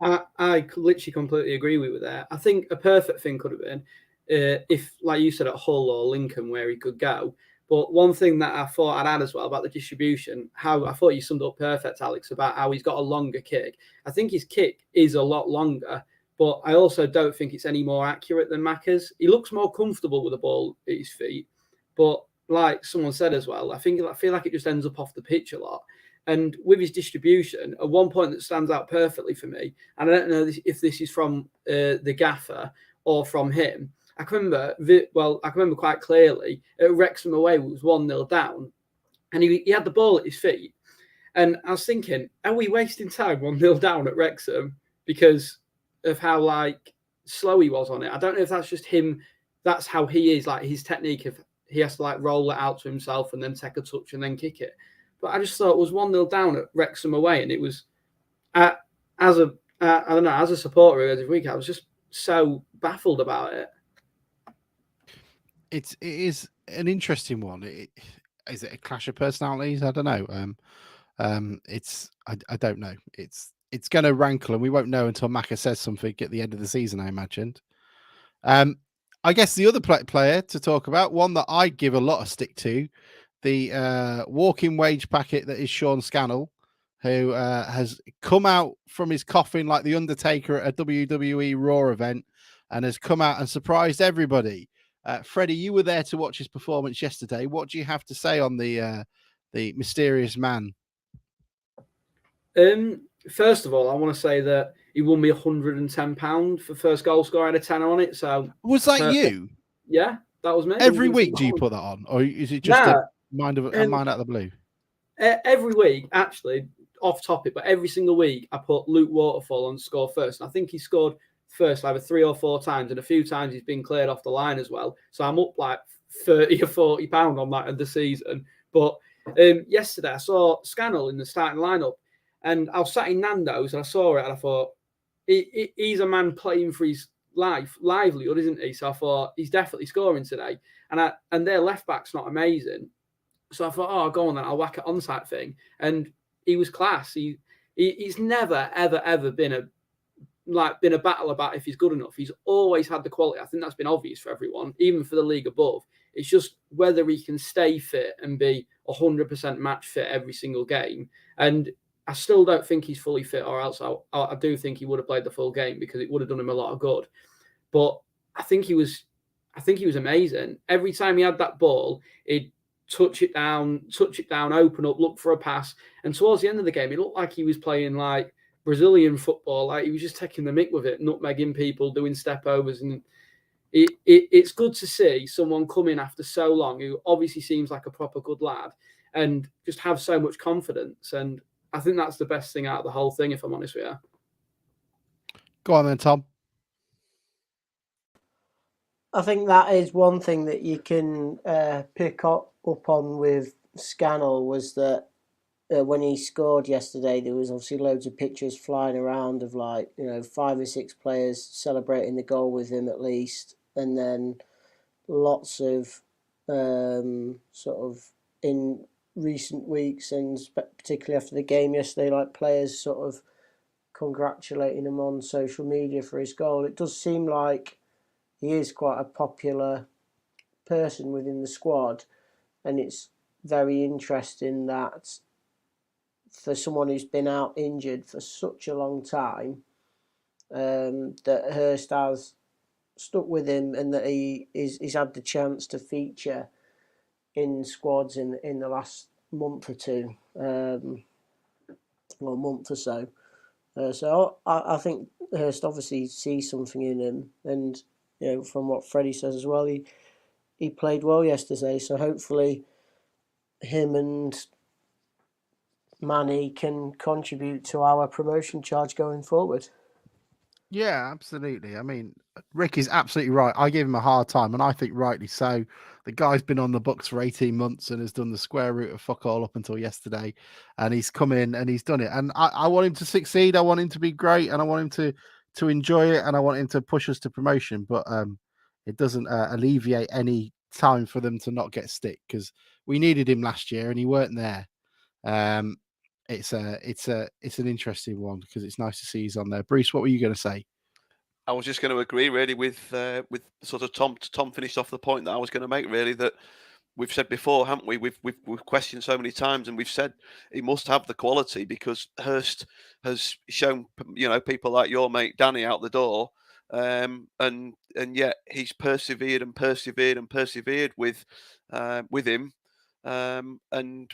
I literally completely agree with you there. I think a perfect thing could have been if, like you said, at Hull or Lincoln, where he could go. But one thing that I thought I'd add as well about the distribution, how I thought you summed up perfect, Alex, about how he's got a longer kick. I think his kick is a lot longer, but I also don't think it's any more accurate than Macca's. He looks more comfortable with the ball at his feet. But like someone said as well, I feel like it just ends up off the pitch a lot. And with his distribution, at one point that stands out perfectly for me, and I don't know if this is from the gaffer or from him, I can remember quite clearly at Wrexham away, it was 1-0 down, and he had the ball at his feet. And I was thinking, are we wasting time 1-0 down at Wrexham because of how slow he was on it? I don't know if that's just him. That's how he is, like his technique of he has to roll it out to himself and then take a touch and then kick it. But I just thought it was 1-0 down at Wrexham away, and it was as a supporter every week, I was just so baffled about it. It is an interesting one. Is it a clash of personalities? I don't know. I don't know. It's going to rankle, and we won't know until Macca says something at the end of the season, I imagined. I guess the other player to talk about, one that I give a lot of stick to, the walking wage packet that is Sean Scannell, who has come out from his coffin like the Undertaker at a WWE Raw event and has come out and surprised everybody. Freddie, you were there to watch his performance yesterday. What do you have to say on the mysterious man? First of all, I want to say that he won me £110 for first goal scorer. I had a tenner on it. So was that you? Yeah, that was me. Every week, do you put that on, or is it just a mind out of the blue? Every week, actually. off topic, but every single week I put Luke Waterfall on score first. And I think he scored first either 3 or 4 times, and a few times he's been cleared off the line as well. So I'm up like 30 or 40 pound on that of the season. But yesterday I saw Scannell in the starting lineup, and I was sat in Nando's and I saw it and I thought, he's a man playing for his livelihood, isn't he? So I thought he's definitely scoring today. And their left back's not amazing. So I thought, oh, go on then, I'll whack it onside thing. And he was class. He's never, ever been a battle about if he's good enough. He's always had the quality. I think that's been obvious for everyone, even for the league above. It's just whether he can stay fit and be 100% match fit every single game. And I still don't think he's fully fit, or else I do think he would have played the full game because it would have done him a lot of good. But I think he was amazing. Every time he had that ball, he'd touch it down, open up, look for a pass. And towards the end of the game, it looked like he was playing like Brazilian football. Like he was just taking the mick with it, nutmegging people, doing step overs. And it's good to see someone come in after so long who obviously seems like a proper good lad and just have so much confidence. And I think that's the best thing out of the whole thing, if I'm honest with you. Go on then, Tom. I think that is one thing that you can pick up on with Scannell was that when he scored yesterday, there was obviously loads of pictures flying around of 5 or 6 players celebrating the goal with him at least, and then lots of sort of in recent weeks and particularly after the game yesterday, like players sort of congratulating him on social media for his goal. It does seem like he is quite a popular person within the squad, and it's very interesting that for someone who's been out injured for such a long time, that Hurst has stuck with him and that he's had the chance to feature in squads in the last month or two, or month or so. So I think Hurst obviously sees something in him, and from what Freddie says as well, he played well yesterday. So hopefully, him and Manny can contribute to our promotion charge going forward. Yeah, absolutely. I mean, Rick is absolutely right. I gave him a hard time, and I think rightly so. The guy's been on the books for 18 months and has done the square root of fuck all up until yesterday. And he's come in and he's done it. And I want him to succeed. I want him to be great, and I want him to enjoy it, and I want him to push us to promotion. But it doesn't alleviate any time for them to not get stick, because we needed him last year and he weren't there. It's an interesting one because it's nice to see he's on there. Bruce, what were you going to say? I was just going to agree really with sort of Tom. Tom finished off the point that I was going to make, really, that we've said before, haven't we? We've questioned so many times, and we've said he must have the quality because Hurst has shown people like your mate Danny out the door, and yet he's persevered and persevered and persevered with him, and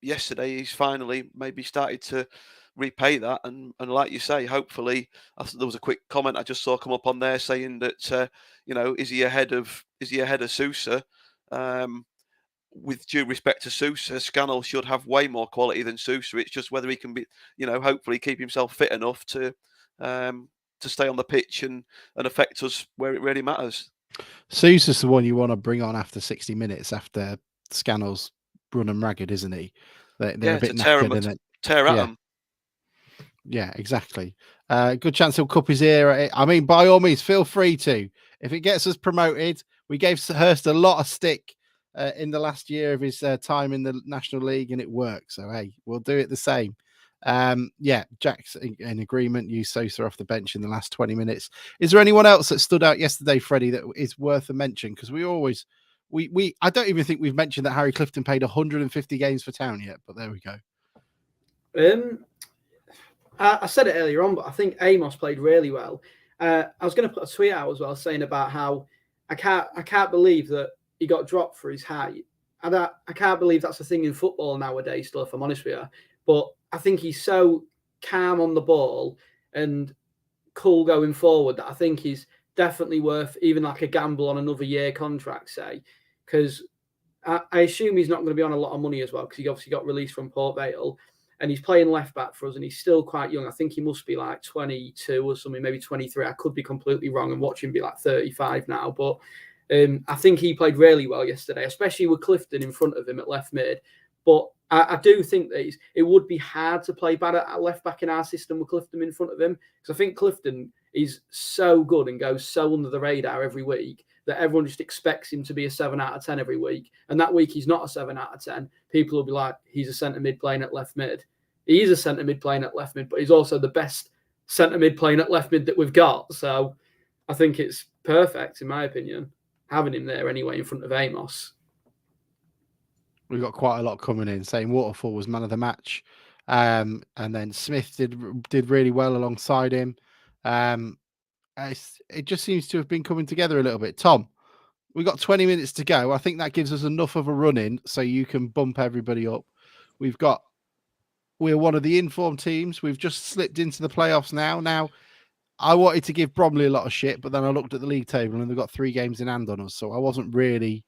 yesterday he's finally maybe started to repay that, and like you say, hopefully, there was a quick comment I just saw come up on there saying that is he ahead of Sousa? With due respect to Sousa, Scannell should have way more quality than Sousa. It's just whether he can be, hopefully keep himself fit enough to stay on the pitch and affect us where it really matters. Sousa's the one you want to bring on after 60 minutes after Scannell's run and ragged, isn't he? They're a bit knackered, tear at them. Yeah, exactly. Good chance he'll cup his ear. I mean, by all means, feel free to. If it gets us promoted, we gave Hurst a lot of stick in the last year of his time in the National League, and it worked. So, hey, we'll do it the same. Jack's in agreement. Used Sousa off the bench in the last 20 minutes. Is there anyone else that stood out yesterday, Freddie, that is worth a mention? Because I don't even think we've mentioned that Harry Clifton played 150 games for Town yet, but there we go. I said it earlier on, but I think Amos played really well. I was going to put a tweet out as well saying about how I can't believe that he got dropped for his height. I can't believe that's a thing in football nowadays still, if I'm honest with you. But I think he's so calm on the ball and cool going forward that I think he's definitely worth even like a gamble on another year contract, say, because I assume he's not going to be on a lot of money as well because he obviously got released from Port Vale. and he's playing left back for us, and he's still quite young. I think he must be like 22 or something, maybe 23. I could be completely wrong and watch him be like 35 now, but I think he played really well yesterday, especially with Clifton in front of him at left mid. But I do think that it would be hard to play bad at left back in our system with Clifton in front of him, because I think Clifton is so good and goes so under the radar every week that everyone just expects him to be a 7 out of 10 every week. And that week he's not a 7 out of 10. People will be like, he's a centre mid playing at left mid. He is a centre mid playing at left mid, but he's also the best centre mid playing at left mid that we've got. So I think it's perfect, in my opinion, having him there anyway in front of Amos. We've got quite a lot coming in, saying Waterfall was man of the match. And then Smith did really well alongside him. It just seems to have been coming together a little bit. Tom, we've got 20 minutes to go. I think that gives us enough of a run in so you can bump everybody up. We're one of the informed teams. We've just slipped into the playoffs now. Now, I wanted to give Bromley a lot of shit, but then I looked at the league table and they've got 3 games in hand on us. So I wasn't really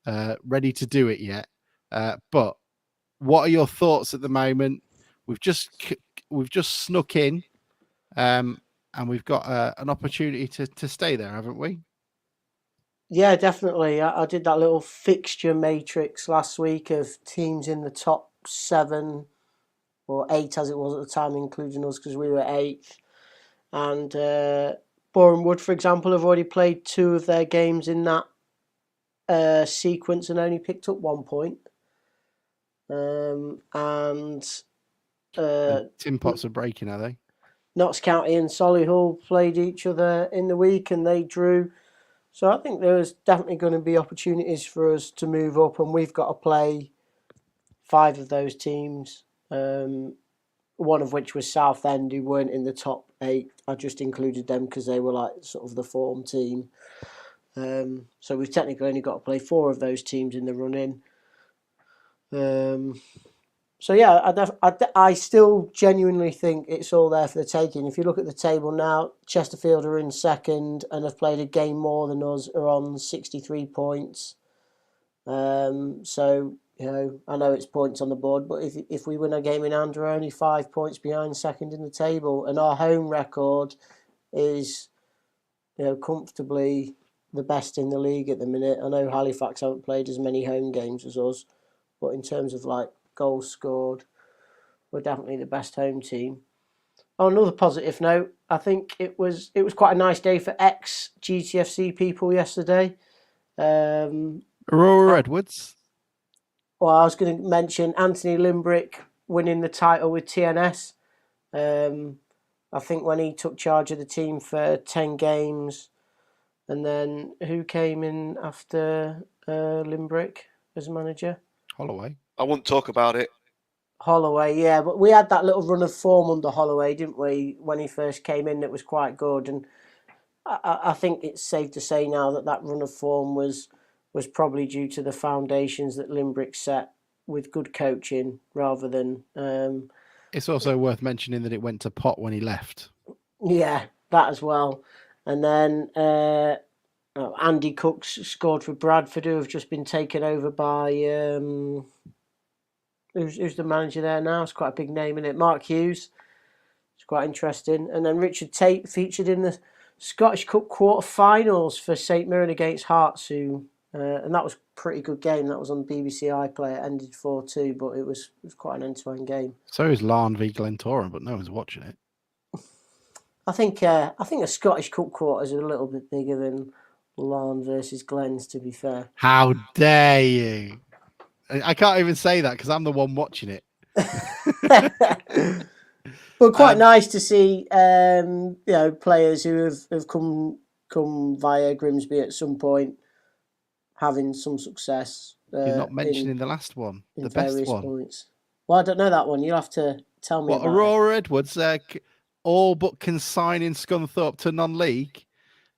ready to do it yet. But what are your thoughts at the moment? We've just snuck in, and we've got an opportunity to stay there, haven't we? Yeah, definitely. I did that little fixture matrix last week of teams in the top 7 or 8 as it was at the time, including us because we were 8th. And Boreham Wood, for example, have already played 2 of their games in that sequence and only picked up 1 point. Tin Pots are breaking, are they? Notts County and Solihull played each other in the week and they drew. So I think there's definitely going to be opportunities for us to move up, and we've got to play 5 of those teams. One of which was Southend, who weren't in the top 8. I just included them because they were like sort of the form team. So we've technically only got to play 4 of those teams in the run-in. So yeah, I still genuinely think it's all there for the taking. If you look at the table now, Chesterfield are in 2nd and have played a game more than us, are on 63 points. So, you know, I know it's points on the board, but if we win a game in hand, we're only 5 points behind 2nd in the table, and our home record is, you know, comfortably the best in the league at the minute. I know Halifax haven't played as many home games as us, but in terms of like goals scored, we're definitely the best home team. On another positive note, I think it was quite a nice day for ex-GTFC people yesterday. Aurora Edwards. Well, I was going to mention Anthony Limbrick winning the title with TNS. I think when he took charge of the team for 10 games, and then who came in after Limbrick as manager? Holloway. I wouldn't talk about it. Holloway, yeah, but we had that little run of form under Holloway, didn't we? When he first came in, it was quite good, and I think it's safe to say now that run of form was probably due to the foundations that Limbrick set with good coaching, rather than. It's also worth mentioning that it went to pot when he left. Yeah, that as well, and then Andy Cooks scored for Bradford, who have just been taken over by. Who's the manager there now? It's quite a big name, isn't it? Mark Hughes. It's quite interesting. And then Richard Tate featured in the Scottish Cup quarter-finals for St Mirren against Hearts, and that was a pretty good game. That was on BBC iPlayer. It ended 4-2, but it was quite an end-to-end game. So is Larne v Glentoran, but no one's watching it. I think a Scottish Cup quarter is a little bit bigger than Larne versus Glens, to be fair. How dare you? I can't even say that because I'm the one watching it. But quite nice to see, players who have come via Grimsby at some point having some success. You're not mentioning the last one, the best one. Points. Well, I don't know that one. You'll have to tell me. What, Aurora Edwards, all but consigning Scunthorpe to non-league.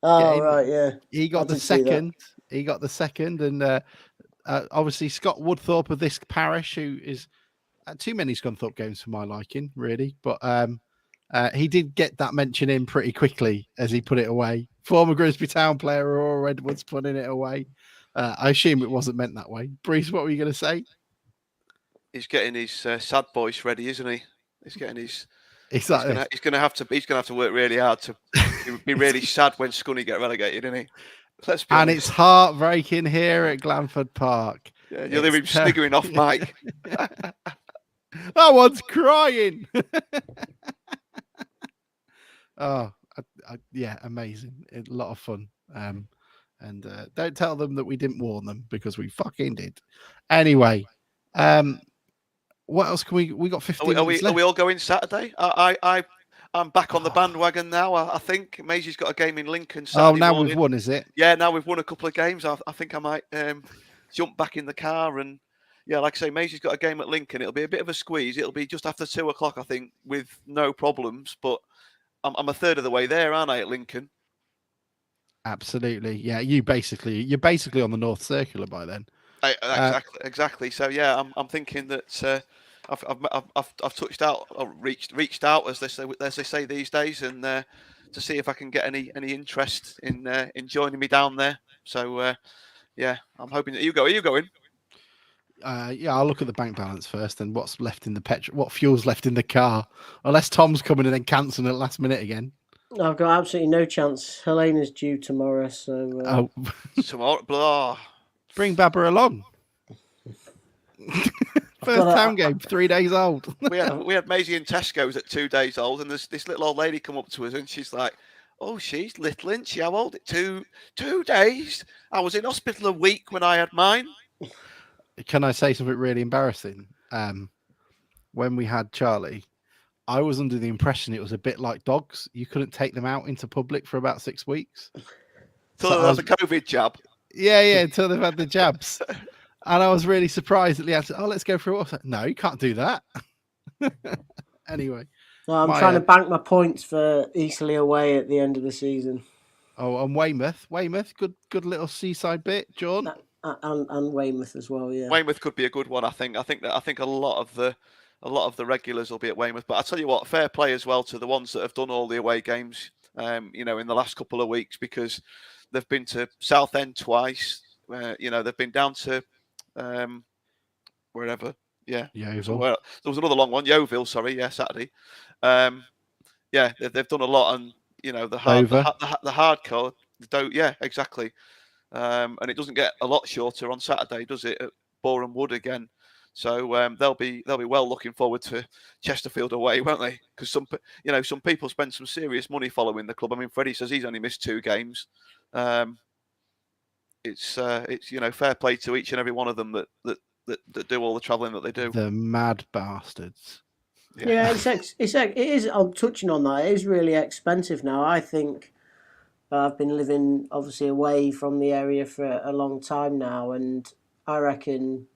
Oh, right, yeah. He got the second. He got the second, and obviously Scott Woodthorpe of this parish, who is too many Scunthorpe games for my liking, really. But he did get that mention in pretty quickly as he put it away. Former Grimsby Town player Aurora Edwards putting it away. I assume it wasn't meant that way. Bruce, what were you going to say? he's getting his sad voice ready, isn't he? He's getting his. It's like this. He's gonna have to work really hard to be really sad when Scunny get relegated, isn't he? Let's be And honest. it's heartbreaking here at Glanford Park. Yeah, you'll hear him sniggering off mic. That one's crying. Oh, yeah, amazing. A lot of fun. And don't tell them that we didn't warn them, because we fucking did. Anyway, what else can we got 15 minutes left. Are we all going Saturday? I'm back on the bandwagon now. I think Maisie's got a game in Lincoln Saturday now morning. we've won, is it? Yeah, now we've won a couple of games. I think I might jump back in the car and like I say, Maisie's got a game at Lincoln. It'll be a bit of a squeeze. It'll be just after 2 o'clock, I think, with no problems. But I'm a third of the way there, aren't I, at Lincoln? Absolutely. Yeah, you're basically on the North Circular by then. Exactly. So yeah, I'm thinking that I've touched out, or reached out, as they say these days, and to see if I can get any interest in joining me down there. So yeah, I'm hoping that you go. Are you going? Yeah, I'll look at the bank balance first and what's left in the petrol, what fuel's left in the car, unless Tom's coming and then cancelling at the last minute again. I've got absolutely no chance. Helena's due tomorrow, so Tomorrow, blah. Bring Baba along. First town game, 3 days old. we had Maisie in Tesco's at 2 days old, and this little old lady come up to us and she's like, "Oh, she's little, isn't she? How old? 2 days. I was in hospital a week when I had mine." Can I say something really embarrassing? When we had Charlie, I was under the impression it was a bit like dogs. You couldn't take them out into public for about 6 weeks. Till there was a COVID jab. Yeah, until they've had the jabs. And I was really surprised that Leanne said, "Oh, let's go for a walk." I said, "No, you can't do that." Anyway. Well, I'm trying to bank my points for Eastleigh away at the end of the season. Oh, and Weymouth, good little seaside bit, John. And Weymouth as well, yeah. Weymouth could be a good one. I think a lot of the regulars will be at Weymouth. But I tell you what, fair play as well to the ones that have done all the away games. In the last couple of weeks, because they've been to Southend twice. They've been down to wherever. Yeah, Yeovil. There was another long one, Yeovil. Sorry, yeah, Saturday. They've done a lot, and the hardcore. Yeah, exactly. And it doesn't get a lot shorter on Saturday, does it? At Boreham Wood again. So they'll be well looking forward to Chesterfield away, won't they? Because some people spend some serious money following the club. I mean, Freddie says he's only missed 2 games. It's fair play to each and every one of them that do all the travelling that they do. The mad bastards. Yeah, it is. I'm touching on that. It is really expensive now. I think I've been living obviously away from the area for a long time now, and I reckon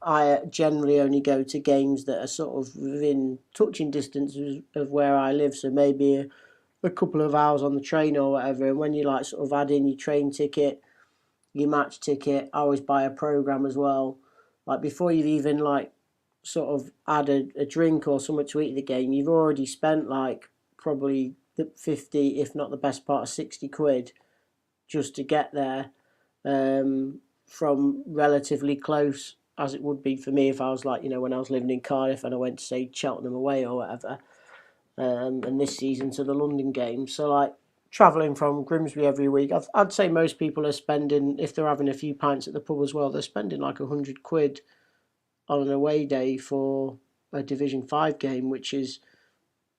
I generally only go to games that are sort of within touching distance of where I live. So maybe a couple of hours on the train or whatever. And when you sort of add in your train ticket, your match ticket, I always buy a programme as well. Before you've even sort of add a drink or something to eat at the game, you've already spent probably the 50, if not the best part of 60 quid just to get there, from relatively close as it would be for me if I was when I was living in Cardiff and I went to say Cheltenham away or whatever, and this season to the London game. So travelling from Grimsby every week, I'd say most people are spending, if they're having a few pints at the pub as well, they're spending 100 quid on an away day for a Division 5 game, which is,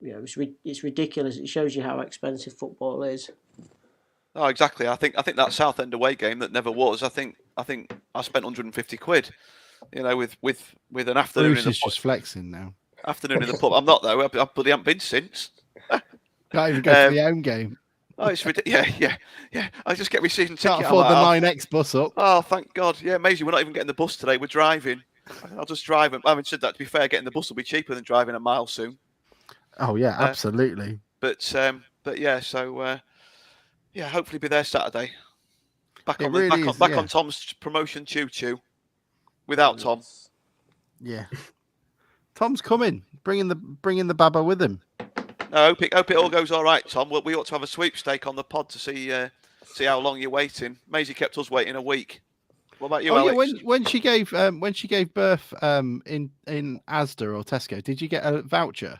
it's ridiculous. It shows you how expensive football is. Oh, exactly. I think that Southend away game that never was. I think I spent 150 quid. With an afternoon. Bruce is just flexing now. Afternoon in the pub. I'm not though. I bloody haven't been since. Can't even go to the home game. Oh, it's ridiculous. Yeah. I just get my season ticket. Can't afford the 9X bus up. Oh, thank God. Yeah, amazing. We're not even getting the bus today. We're driving. I'll just drive. Having said that, to be fair, getting the bus will be cheaper than driving a mile soon. Oh yeah, absolutely. But yeah. So hopefully be there Saturday. Back on Tom's promotion choo-choo. Without Tom. Yeah. Tom's coming. Bringing the Baba with him. I hope it all goes all right, Tom. We ought to have a sweepstake on the pod to see how long you're waiting. Maisie kept us waiting a week. What about you, Oh yeah, Alex? when she gave birth in Asda or Tesco, did you get a voucher?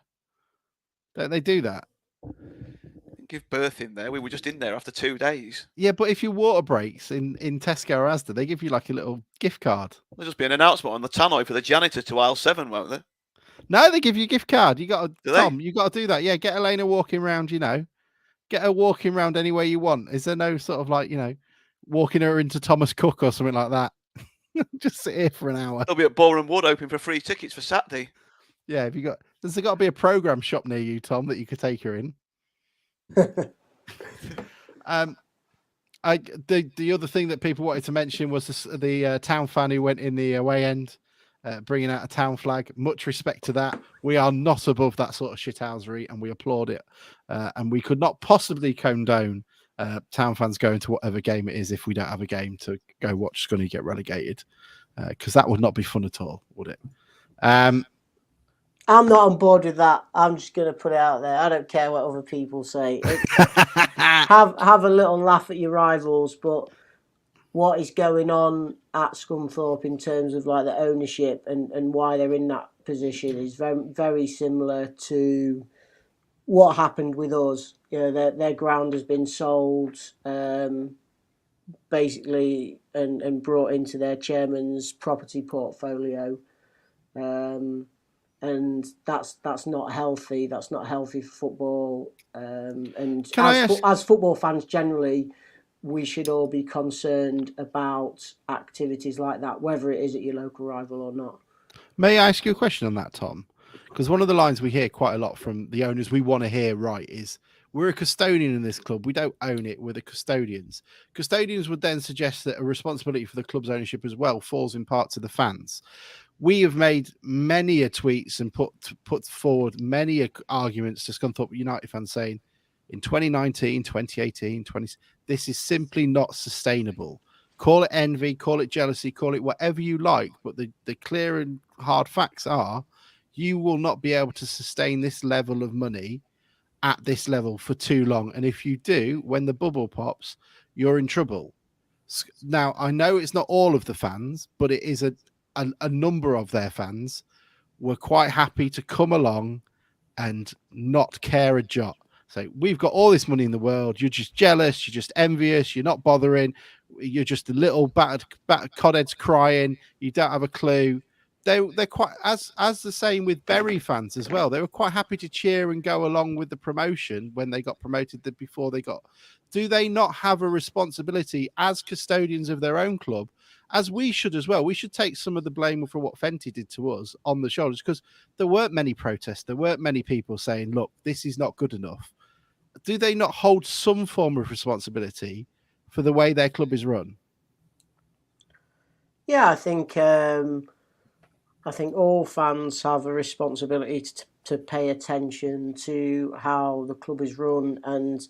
Don't they do that? Give birth in there. We were just in there after 2 days. Yeah, but if your water breaks in Tesco or Asda, they give you like a little gift card. There'll just be an announcement on the tannoy for the janitor to aisle 7, won't there? No, they give you a gift card. You got Do to, they? Tom, you got to do that. Yeah, get Elena walking around. Get her walking around anywhere you want. Is there no sort of like walking her into Thomas Cook or something like that? Just sit here for an hour. They'll be at Boreham Wood open for free tickets for Saturday. Yeah, there's got to be a program shop near you, Tom, that you could take her in. The other thing that people wanted to mention was the town fan who went in the away end, bringing out a town flag. Much respect to that. We are not above that sort of shithousery, and we applaud it. And we could not possibly condone town fans going to whatever game it is if we don't have a game to go watch Scunny get relegated, because that would not be fun at all, would it? I'm not on board with that. I'm just going to put it out there. I don't care what other people say. Have a little laugh at your rivals, but what is going on at Scunthorpe in terms of like the ownership and why they're in that position is very, very similar to what happened with us. Their ground has been sold, basically, and brought into their chairman's property portfolio. And that's not healthy. That's not healthy for football. And as football fans generally, we should all be concerned about activities like that, whether it is at your local rival or not. May I ask you a question on that, Tom? Because one of the lines we hear quite a lot from the owners we want to hear is, we're a custodian in this club. We don't own it. We're the custodians. Custodians would then suggest that a responsibility for the club's ownership as well falls in part to the fans. We have made many a tweets and put forward many arguments to Scunthorpe United fans saying in 2019, 2018, this is simply not sustainable. Call it envy, call it jealousy, call it whatever you like. But the clear and hard facts are you will not be able to sustain this level of money at this level for too long. And if you do, when the bubble pops, you're in trouble. Now, I know it's not all of the fans, but it is a number of their fans were quite happy to come along and not care a jot. So we've got all this money in the world. You're just jealous. You're just envious. You're not bothering. You're just a little battered codheads crying. You don't have a clue. They're quite as the same with Bury fans as well. They were quite happy to cheer and go along with the promotion when they got promoted before they got. Do they not have a responsibility as custodians of their own club, as we should as well? We should take some of the blame for what Fenty did to us on the shoulders, because there weren't many protests. There weren't many people saying, look, this is not good enough. Do they not hold some form of responsibility for the way their club is run? Yeah, I think all fans have a responsibility to pay attention to how the club is run and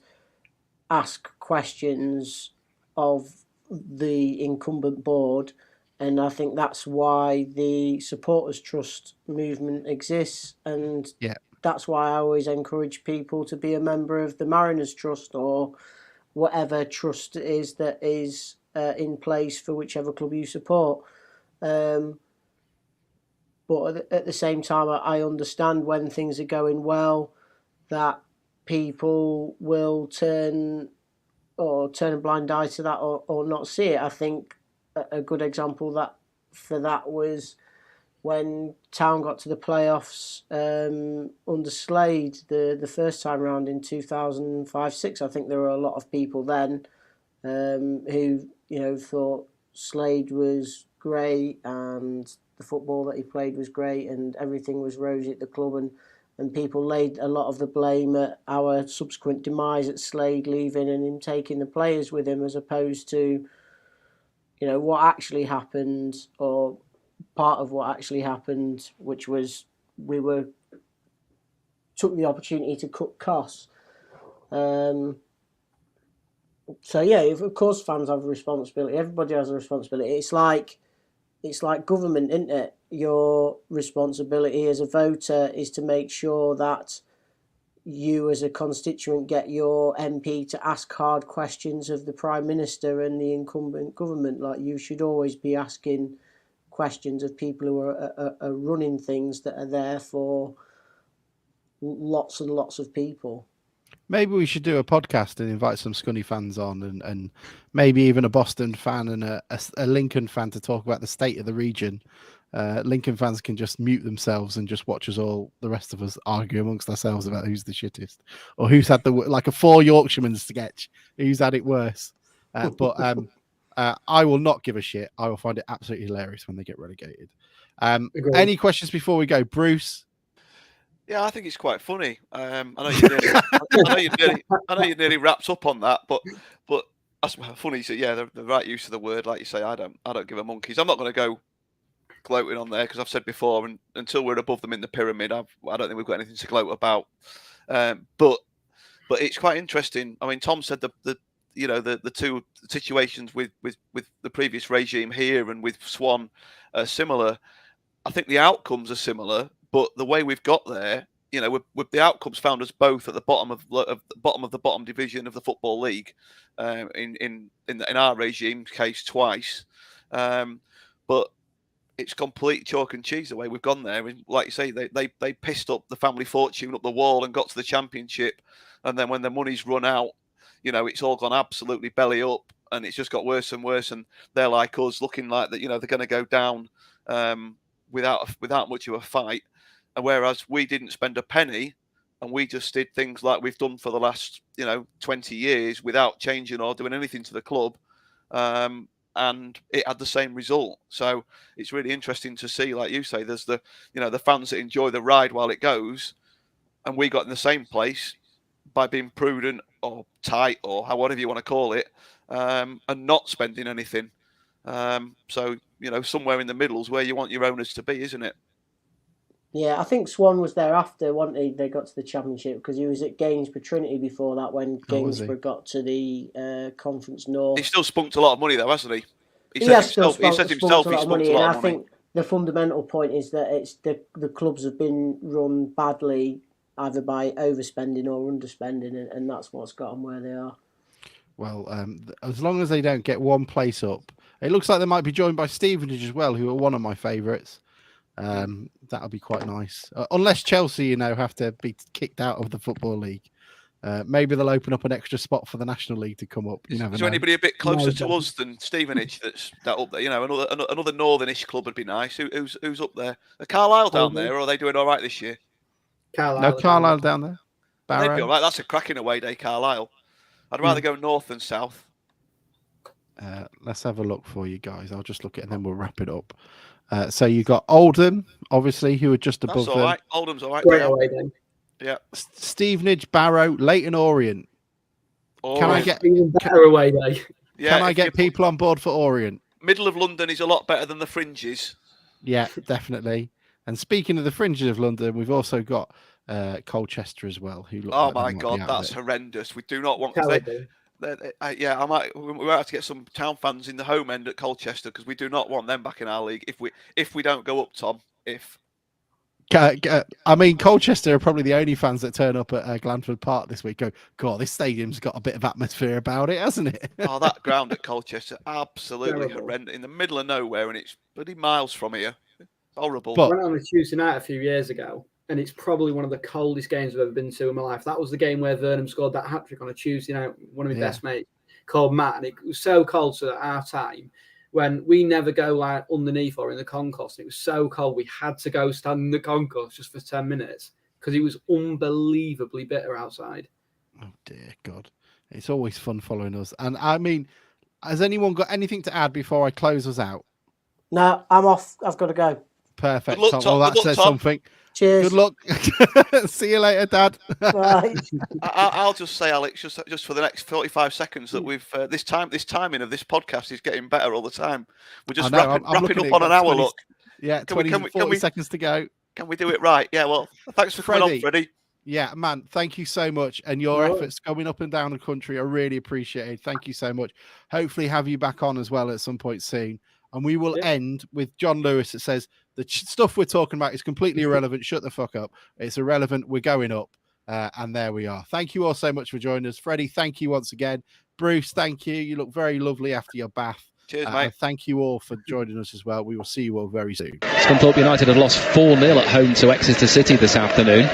ask questions of the incumbent board. And I think that's why the Supporters Trust movement exists. And that's why I always encourage people to be a member of the Mariners Trust or whatever trust it is that is in place for whichever club you support. But at the same time, I understand when things are going well that people will turn a blind eye to that or not see it. I think a good example for that was when Town got to the playoffs under Slade the first time round in 2005-06. I think there were a lot of people then who thought Slade was great and the football that he played was great and everything was rosy at the club, and people laid a lot of the blame at our subsequent demise at Slade leaving and him taking the players with him, as opposed to what actually happened, or part of what actually happened, which was we took the opportunity to cut costs. So yeah, of course fans have a responsibility. Everybody has a responsibility. It's like government, isn't it? Your responsibility as a voter is to make sure that you as a constituent get your MP to ask hard questions of the Prime Minister and the incumbent government. Like, you should always be asking questions of people who are running things that are there for lots and lots of people. Maybe we should do a podcast and invite some Scunny fans on, and maybe even a Boston fan and a Lincoln fan to talk about the state of the region. Lincoln fans can just mute themselves and just watch us all, the rest of us, argue amongst ourselves about who's the shittest or who's had like a 4 Yorkshiremen sketch, who's had it worse. But I will not give a shit. I will find it absolutely hilarious when they get relegated. Any questions before we go, Bruce? Yeah, I think it's quite funny. I know you're nearly wrapped up on that, but that's funny. So yeah, the right use of the word, like you say, I don't give a monkeys. I'm not going to go gloating on there because I've said before, and until we're above them in the pyramid, I don't think we've got anything to gloat about. But it's quite interesting. I mean, Tom said the two situations with the previous regime here and with Swan are similar. I think the outcomes are similar, but the way we've got there, with the outcomes found us both at the bottom of the bottom division of the Football League, in our regime case twice, but it's complete chalk and cheese the way we've gone there. And like you say, they pissed up the family fortune up the wall and got to the Championship, and then when the money's run out, it's all gone absolutely belly up, and it's just got worse and worse. And they're like us, looking like that, they're going to go down without much of a fight. And whereas we didn't spend a penny, and we just did things like we've done for the last 20 years without changing or doing anything to the club, and it had the same result. So it's really interesting to see, like you say, there's the fans that enjoy the ride while it goes, and we got in the same place by being prudent or tight or whatever you want to call it, and not spending anything. So somewhere in the middle is where you want your owners to be, isn't it? Yeah, I think Swan was there after, wasn't he? They got to the Championship because he was at Gainsborough Trinity before that when Gainsborough got to the Conference North. He still spunked a lot of money though, hasn't he? He said himself he spunked a lot of money. And I think the fundamental point is that it's the clubs have been run badly either by overspending or underspending, and that's what's got them where they are. Well, as long as they don't get one place up, it looks like they might be joined by Stevenage as well, who are one of my favourites. That'll be quite nice. Unless Chelsea, have to be kicked out of the Football League. Maybe they'll open up an extra spot for the National League to come up. Is there anybody a bit closer to us than Stevenage that's that up there? Another northern-ish club would be nice. Who's up there? Are Carlisle down there, or are they doing all right this year? Carlisle down there. Barrow. They'd be all right. That's a cracking away day, Carlisle. I'd rather go north than south. Let's have a look for you guys. I'll just look at it and then we'll wrap it up. So you got Oldham, obviously, who are just above them. Right. Oldham's all right. Great away then. Yeah. Stevenage, Barrow, Leyton Orient. Can I get even better away day? Yeah, can I get people on board for Orient? Middle of London is a lot better than the fringes. Yeah, definitely. And speaking of the fringes of London, we've also got Colchester as well. Who look oh my God, that's horrendous. We do not want. We might have to get some town fans in the home end at Colchester because we do not want them back in our league. If we don't go up, Tom. I mean, Colchester are probably the only fans that turn up at Glanford Park this week. Go, God, this stadium's got a bit of atmosphere about it, hasn't it? Oh, that ground at Colchester, absolutely horrendous, in the middle of nowhere, and it's bloody miles from here. It's horrible. I went on a Tuesday night a few years ago, and it's probably one of the coldest games I've ever been to in my life. That was the game where Vernon scored that hat-trick on a Tuesday night. One of my best mates called Matt, and it was so cold. So at our time, when we never go like underneath or in the concourse, and it was so cold, we had to go stand in the concourse just for 10 minutes because it was unbelievably bitter outside. Oh dear God, it's always fun following us. And I mean, has anyone got anything to add before I close us out? No, I'm off. I've got to go. Perfect. Good luck, Tom. Well, that says something. Cheers. Good luck. See you later, Dad. Bye. I'll just say, Alex, just for the next 45 seconds that we've this timing of this podcast is getting better all the time. We're just wrapping up on an hour. 20, yeah, 40 seconds to go. Can we do it right? Yeah. Well, thanks for coming on, Freddie. Yeah, man, thank you so much. And your efforts going up and down the country are really appreciated. Thank you so much. Hopefully have you back on as well at some point soon. And we will end with John Lewis that says, the stuff we're talking about is completely irrelevant. Shut the fuck up. It's irrelevant. We're going up. And there we are. Thank you all so much for joining us. Freddie, thank you once again. Bruce, thank you. You look very lovely after your bath. Cheers, mate. And thank you all for joining us as well. We will see you all very soon. Scunthorpe United have lost 4-0 at home to Exeter City this afternoon.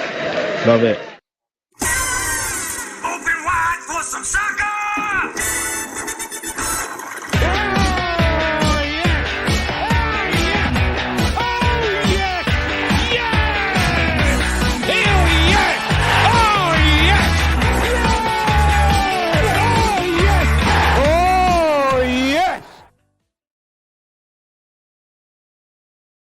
Love it. Open wide for some soccer!